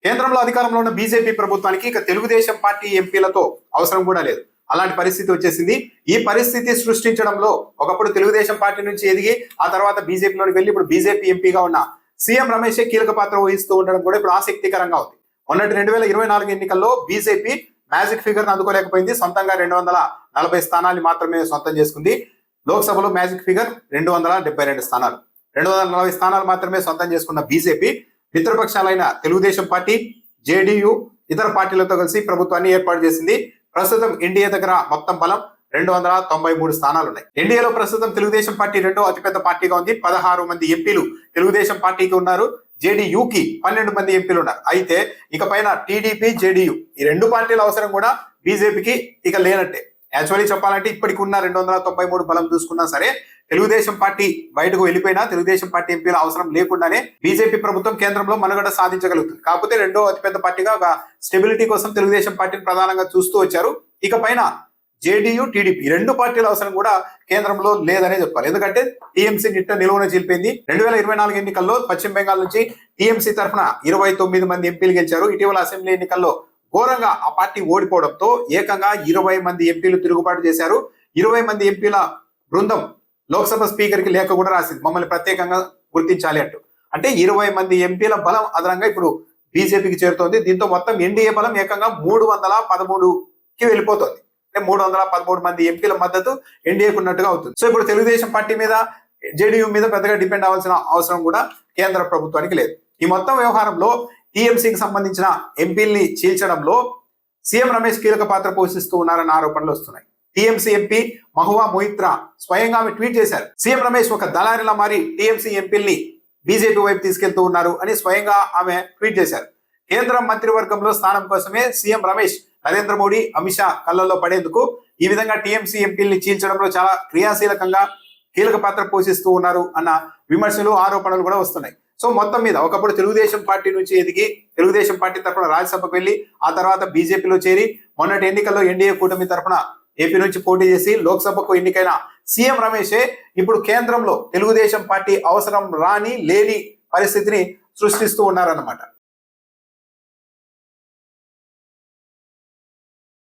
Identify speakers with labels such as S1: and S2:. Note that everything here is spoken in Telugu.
S1: కేంద్రంలో అధికారంలో ఉన్న బీజేపీ ప్రభుత్వానికి ఇక తెలుగుదేశం పార్టీ ఎంపీలతో అవసరం కూడా లేదు. అలాంటి పరిస్థితి వచ్చేసింది. ఈ పరిస్థితి సృష్టించడంలో ఒకప్పుడు తెలుగుదేశం పార్టీ నుంచి ఎదిగి ఆ తర్వాత బీజేపీలోకి వెళ్ళి ఇప్పుడు బీజేపీ ఎంపీగా ఉన్న సీఎం రమేష్ కీలక పాత్ర వహిస్తూ ఉండడం కూడా ఇప్పుడు ఆసక్తికరంగా ఉంది. మొన్నటి 2024 ఎన్నికల్లో బీజేపీ మ్యాజిక్ ఫిగర్ అందుకోలేకపోయింది. సొంతంగా 240 స్థానాలు మాత్రమే సొంతం చేసుకుంది. లోక్సభలో మ్యాజిక్ ఫిగర్ 272 స్థానాలు, 240 స్థానాలు మాత్రమే సొంతం చేసుకున్న బీజేపీ మిత్రపక్షాలైన తెలుగుదేశం పార్టీ, జేడీయూ, ఇతర పార్టీలతో కలిసి ప్రభుత్వాన్ని ఏర్పాటు చేసింది. ప్రస్తుతం ఎన్డీఏ దగ్గర మొత్తం బలం 293 స్థానాలు ఉన్నాయి. ఎన్డీఏలో ప్రస్తుతం తెలుగుదేశం పార్టీ రెండో అతిపెద్ద పార్టీగా ఉంది. 16 మంది ఎంపీలు తెలుగుదేశం పార్టీకి ఉన్నారు. జేడీయూకి 12 మంది ఎంపీలు ఉన్నారు. అయితే ఇక పైన టీడీపీ, జేడీయూ ఈ రెండు పార్టీల అవసరం కూడా బీజేపీకి ఇక లేనట్టే. యాక్చువల్లీ చెప్పాలంటే ఇప్పటికి ఉన్న 293 బలం చూసుకున్నా సరే తెలుగుదేశం పార్టీ బయటకు వెళ్ళిపోయినా తెలుగుదేశం పార్టీ ఎంపీల అవసరం లేకుండానే బీజేపీ ప్రభుత్వం కేంద్రంలో మనుగడ సాధించగలుగుతుంది. కాకపోతే రెండో అతిపెద్ద పార్టీగా ఒక స్టెబిలిటీ కోసం తెలుగుదేశం పార్టీని ప్రధానంగా చూస్తూ వచ్చారు. ఇక పైన జేడీయూ, టీడీపీ రెండు పార్టీల అవసరం కూడా కేంద్రంలో లేదనే చెప్పాలి. ఎందుకంటే టీఎంసీ నిట్ట నిలువున చిలిపింది. 2024 ఎన్నికల్లో పశ్చిమ బెంగాల్ నుంచి టీఎంసీ తరఫున 29 మంది ఎంపీలు గెలిచారు. ఇటీవల అసెంబ్లీ ఎన్నికల్లో ఘోరంగా ఆ పార్టీ ఓడిపోవడంతో ఏకంగా 20 మంది ఎంపీలు తిరుగుబాటు చేశారు. 20 మంది ఎంపీల బృందం లోక్సభ స్పీకర్ కి లేఖ కూడా రాసింది, మమ్మల్ని ప్రత్యేకంగా గుర్తించాలి అంటూ. అంటే 20 మంది ఎంపీల బలం అదనంగా ఇప్పుడు బీజేపీకి చేరుతోంది. దీంతో మొత్తం ఎన్డీఏ బలం ఏకంగా 313కి వెళ్ళిపోతుంది. అంటే 313 మంది ఎంపీల మద్దతు ఎన్డీఏకు ఉన్నట్టుగా అవుతుంది. సో ఇప్పుడు తెలుగుదేశం పార్టీ మీద, జేడీయూ మీద పెద్దగా డిపెండ్ అవ్వాల్సిన అవసరం కూడా కేంద్ర ప్రభుత్వానికి లేదు. ఈ మొత్తం వ్యవహారంలో టీఎంసీకి సంబంధించిన ఎంపీల్ని చీల్చడంలో సీఎం రమేష్ కీలక పాత్ర పోషిస్తూ ఉన్నారన్న ఆరోపణలు వస్తున్నాయి. టీఎంసీ ఎంపీ మహువా మొయిత్రా స్వయంగా ఆమె ట్వీట్ చేశారు. సీఎం రమేష్ ఒక దళారిలా మారి టీఎంసీ ఎంపీల్ని బీజేపీ వైపు తీసుకెళ్తూ ఉన్నారు అని స్వయంగా ఆమె ట్వీట్ చేశారు. కేంద్ర మంత్రివర్గంలో స్థానం కోసమే సీఎం రమేష్ నరేంద్ర మోడీ, అమిత్ షా కళ్ళల్లో పడేందుకు ఈ విధంగా టీఎంసీ ఎంపీల్ని చీల్చడంలో చాలా క్రియాశీలకంగా కీలక పాత్ర పోషిస్తూ ఉన్నారు అన్న విమర్శలు, ఆరోపణలు కూడా వస్తున్నాయి. సో మొత్తం మీద ఒకప్పుడు తెలుగుదేశం పార్టీ నుంచి ఎదిగి తెలుగుదేశం పార్టీ తరఫున రాజ్యసభకు వెళ్లి ఆ తర్వాత బీజేపీలో చేరి మొన్నటి ఎన్నికల్లో ఎన్డీఏ కూటమి తరఫున ఏపీ నుంచి పోటీ చేసి లోక్సభకు ఎన్నికైన సీఎం రమేషే ఇప్పుడు కేంద్రంలో తెలుగుదేశం పార్టీ అవసరం లేని పరిస్థితిని సృష్టిస్తూ ఉన్నారన్నమాట.